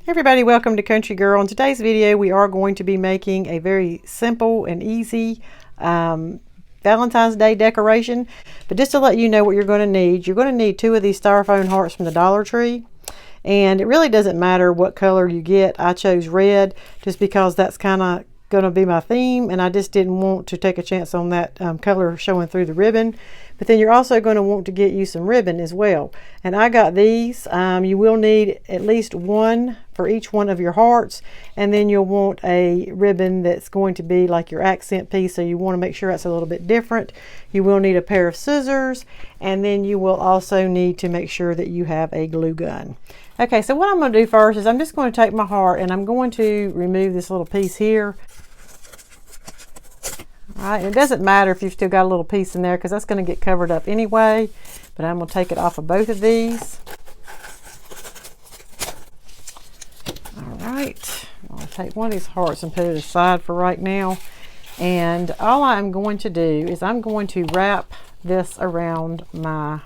Hey everybody, welcome to Country Girl. In today's video we are going to be making a very simple and easy Valentine's Day decoration. But just to let you know what you're going to need 2 of these styrofoam hearts from the Dollar Tree. And it really doesn't matter what color you get. I chose red just because that's kind of going to be my theme, and I just didn't want to take a chance on that color showing through the ribbon. But then you're also going to want to get you some ribbon as well, and I got these. You will need at least one for each one of your hearts, and then you'll want a ribbon that's going to be like your accent piece, so you want to make sure it's a little bit different. You will need a pair of scissors, and then you will also need to make sure that you have a glue gun. Okay, so what I'm going to do first is I'm just going to take my heart and I'm going to remove this little piece here. All right, it doesn't matter if you've still got a little piece in there because that's going to get covered up anyway, but I'm going to take it off of both of these. All right, I'll take one of these hearts and put it aside for right now. And all I'm going to do is I'm going to wrap this around my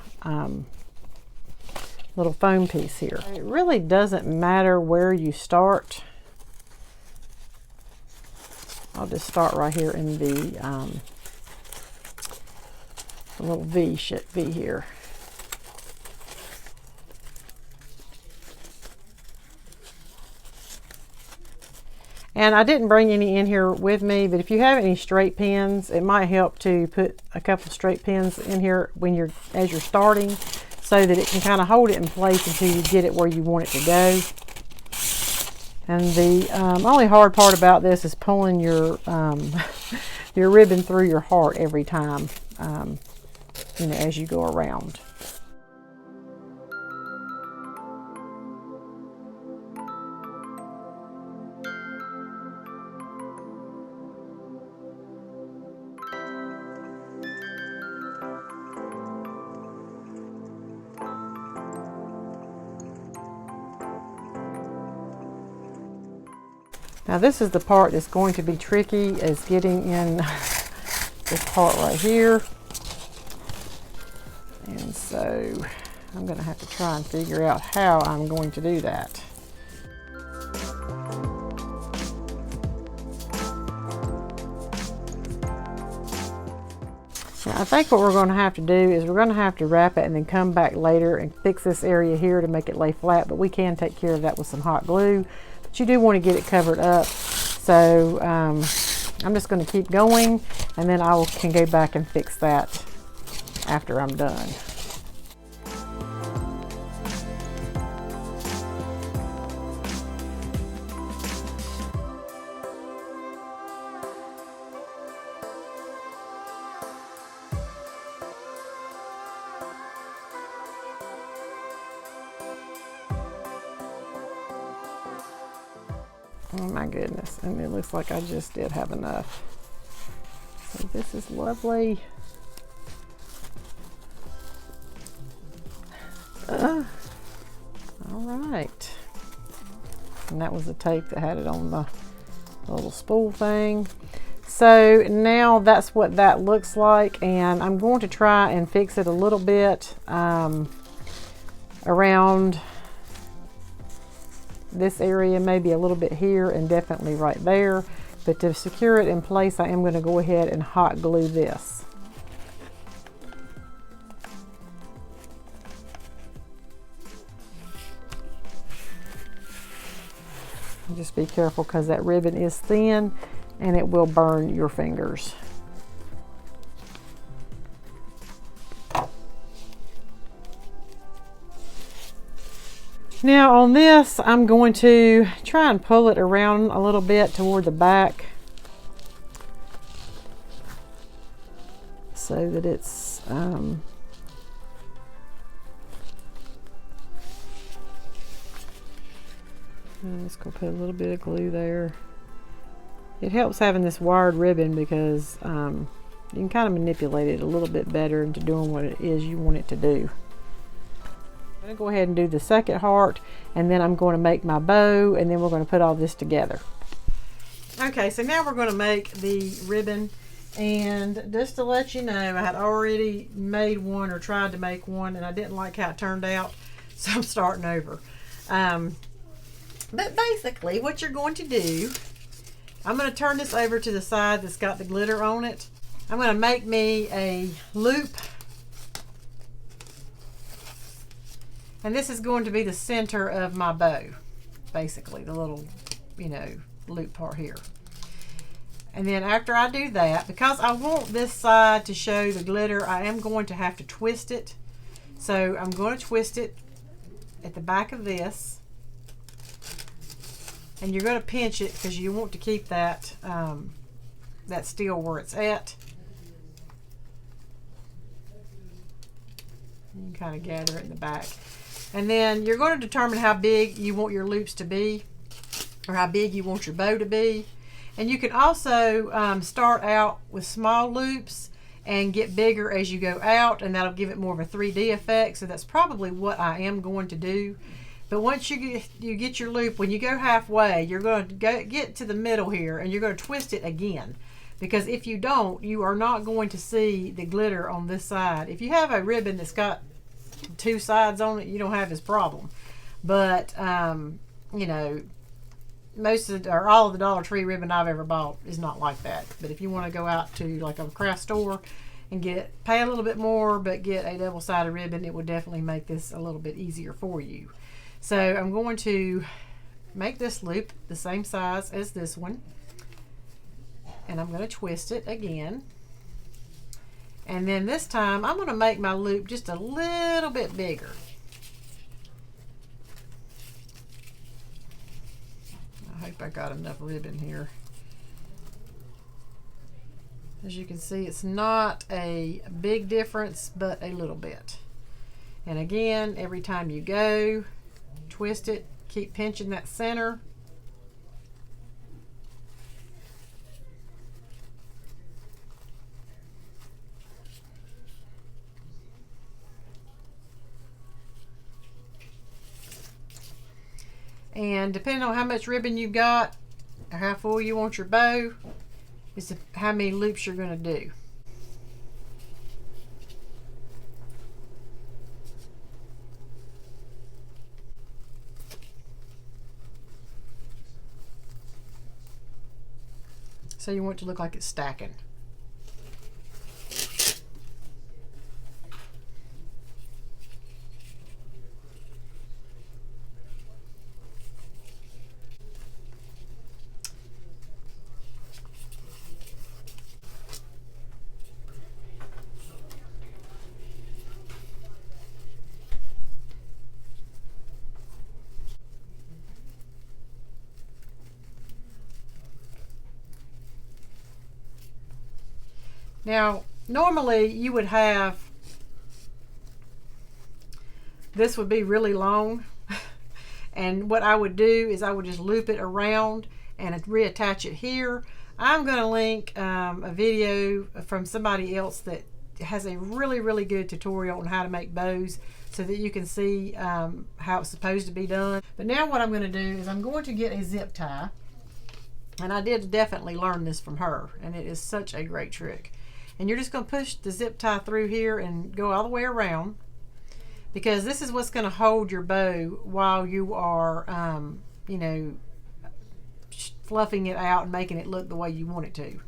little foam piece here. It really doesn't matter where you start. I'll just start right here in the little V here. And I didn't bring any in here with me, but if you have any straight pins, it might help to put a couple straight pins in here as you're starting, so that it can kind of hold it in place until you get it where you want it to go. And the only hard part about this is pulling your your ribbon through your heart every time, as you go around. Now this is the part that's going to be tricky, is getting in this part right here. And so I'm going to have to try and figure out how I'm going to do that. Now I think what we're going to have to do is we're going to have to wrap it and then come back later and fix this area here to make it lay flat, but we can take care of that with some hot glue. But you do want to get it covered up, so I'm just going to keep going, and then I can go back and fix that after I'm done. Oh my goodness, and it looks like I just did have enough. So this is lovely. All right. And that was the tape that had it on the little spool thing. So now that's what that looks like, and I'm going to try and fix it a little bit around this area, maybe a little bit here, and definitely right there. But to secure it in place, I am going to go ahead and hot glue this. Just be careful because that ribbon is thin and it will burn your fingers. Now on this, I'm going to try and pull it around a little bit toward the back so that it's I'm just going to put a little bit of glue there. It helps having this wired ribbon because you can kind of manipulate it a little bit better into doing what it is you want it to do. I'm going to go ahead and do the second heart, and then I'm going to make my bow, and then we're going to put all this together. Okay, so now we're going to make the ribbon, and just to let you know, I had already made one or tried to make one, and I didn't like how it turned out, so I'm starting over. But basically what you're going to do, I'm going to turn this over to the side that's got the glitter on it. I'm going to make me a loop. And this is going to be the center of my bow. Basically, the little, you know, loop part here. And then after I do that, because I want this side to show the glitter, I am going to have to twist it. So I'm going to twist it at the back of this. And you're going to pinch it because you want to keep that, that still where it's at. You can kind of gather it in the back. And then you're going to determine how big you want your loops to be, or how big you want your bow to be. And you can also start out with small loops and get bigger as you go out, and that'll give it more of a 3D effect. So that's probably what I am going to do. But once you get your loop, when you go halfway, you're going to get to the middle here, and you're going to twist it again. Because if you don't, you are not going to see the glitter on this side. If you have a ribbon that's got two sides on it, you don't have this problem. But you know, most of or all of the Dollar Tree ribbon I've ever bought is not like that. But if you want to go out to like a craft store and pay a little bit more but get a double-sided ribbon, it would definitely make this a little bit easier for you. So I'm going to make this loop the same size as this one, and I'm going to twist it again. And then this time, I'm going to make my loop just a little bit bigger. I hope I got enough ribbon here. As you can see, it's not a big difference, but a little bit. And again, every time you go, twist it, keep pinching that center. And depending on how much ribbon you've got or how full you want your bow, is how many loops you're going to do. So you want it to look like it's stacking. Now, normally you would have, this would be really long, and what I would do is I would just loop it around and reattach it here. I'm going to link a video from somebody else that has a really good tutorial on how to make bows so that you can see how it's supposed to be done. But now what I'm going to do is I'm going to get a zip tie, and I did definitely learn this from her, and it is such a great trick. And you're just going to push the zip tie through here and go all the way around, because this is what's going to hold your bow while you are, you know, fluffing it out and making it look the way you want it to.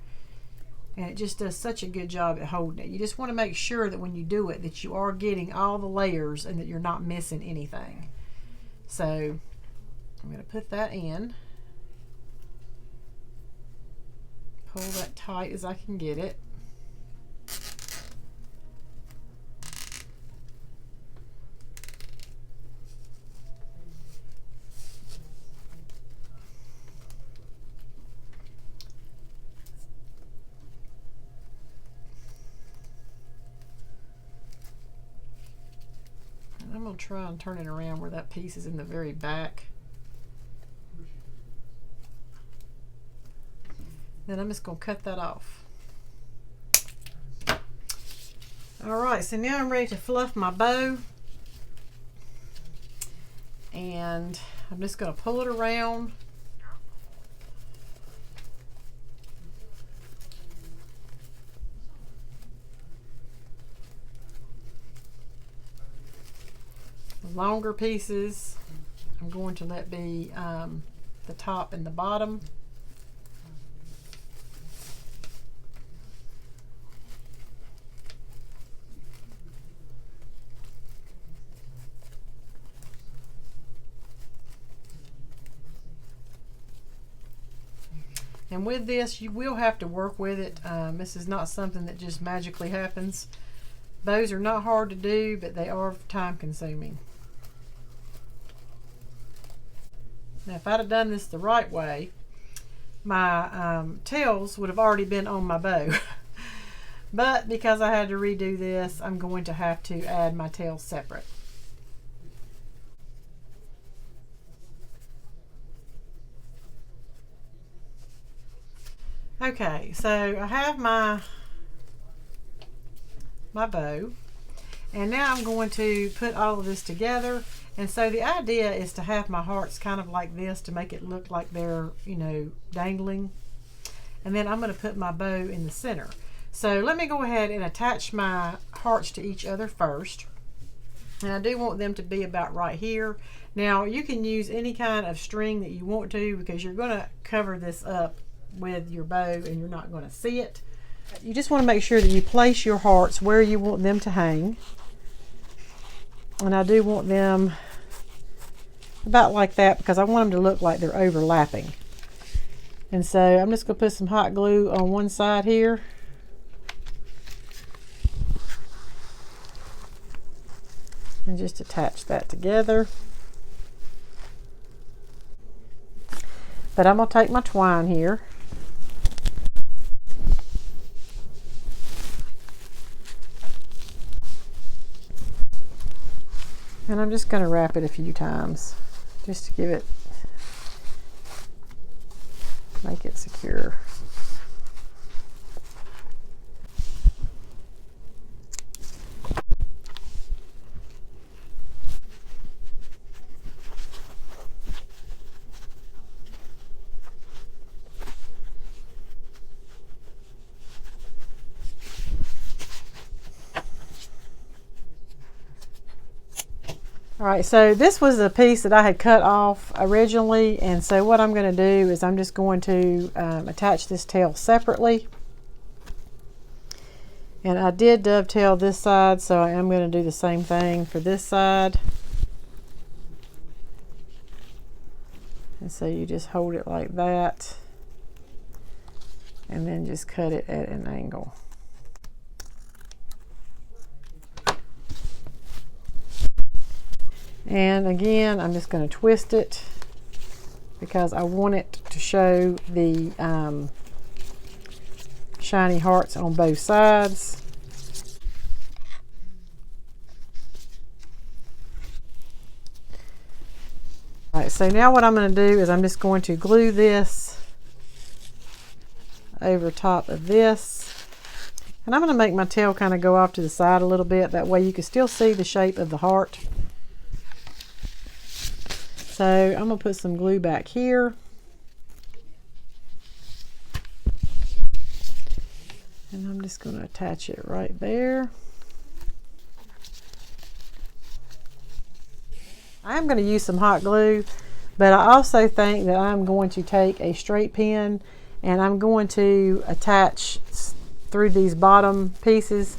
And it just does such a good job at holding it. You just want to make sure that when you do it that you are getting all the layers and that you're not missing anything. So I'm going to put that in. Pull that tight as I can get it. I'm going to try and turn it around where that piece is in the very back. Then I'm just going to cut that off. Alright, so now I'm ready to fluff my bow. And I'm just going to pull it around. Longer pieces I'm going to let be the top and the bottom. And with this, you will have to work with it. This is not something that just magically happens. Bows are not hard to do, but they are time consuming. Now, if I'd have done this the right way, my tails would have already been on my bow. But because I had to redo this, I'm going to have to add my tails separate. Okay, so I have my bow, and now I'm going to put all of this together. And so the idea is to have my hearts kind of like this to make it look like they're, you know, dangling. And then I'm going to put my bow in the center. So let me go ahead and attach my hearts to each other first. And I do want them to be about right here. Now you can use any kind of string that you want to, because you're going to cover this up with your bow and you're not going to see it. You just want to make sure that you place your hearts where you want them to hang. And I do want them about like that because I want them to look like they're overlapping. And so I'm just going to put some hot glue on one side here. And just attach that together. But I'm going to take my twine here. And I'm just going to wrap it a few times just to give it, make it secure. All right, so this was a piece that I had cut off originally, and so what I'm going to do is I'm just going to attach this tail separately. And I did dovetail this side, so I am going to do the same thing for this side. And so you just hold it like that, and then just cut it at an angle. And again, I'm just going to twist it because I want it to show the shiny hearts on both sides. All right, so now what I'm going to do is I'm just going to glue this over top of this. And I'm going to make my tail kind of go off to the side a little bit. That way you can still see the shape of the heart. So I'm going to put some glue back here. And I'm just going to attach it right there. I am going to use some hot glue, but I also think that I'm going to take a straight pin and I'm going to attach through these bottom pieces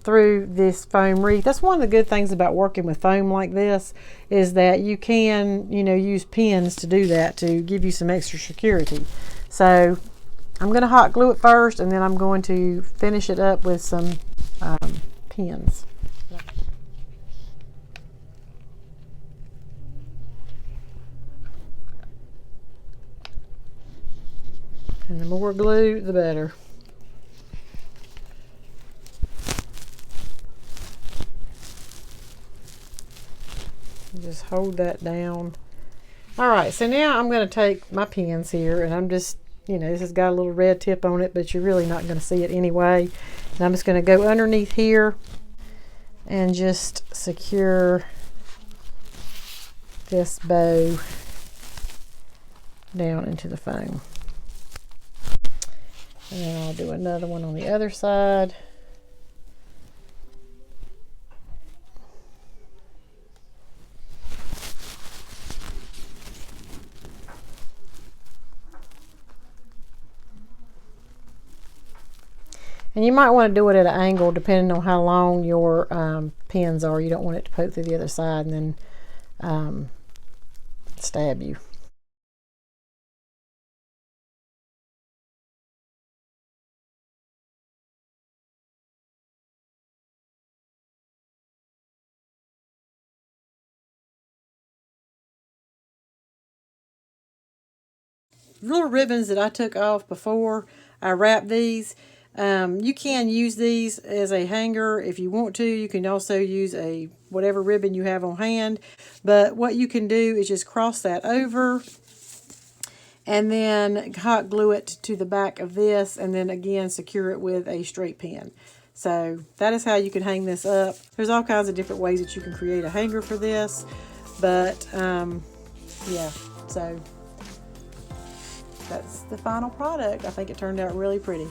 through this foam wreath. That's one of the good things about working with foam like this, is that you can, you know, use pins to do that, to give you some extra security. So I'm going to hot glue it first, and then I'm going to finish it up with some pins. And the more glue, the better. Just hold that down. All right, so now I'm going to take my pins here, and I'm just, you know, this has got a little red tip on it, but you're really not going to see it anyway. And I'm just going to go underneath here and just secure this bow down into the foam. And then I'll do another one on the other side. And you might want to do it at an angle depending on how long your pins are. You don't want it to poke through the other side and then stab you. Little ribbons that I took off before I wrapped these. You can use these as a hanger if you want to. You can also use a whatever ribbon you have on hand. But what you can do is just cross that over and then hot glue it to the back of this, and then again secure it with a straight pin. So that is how you can hang this up. There's all kinds of different ways that you can create a hanger for this, but yeah, so that's the final product. I think it turned out really pretty.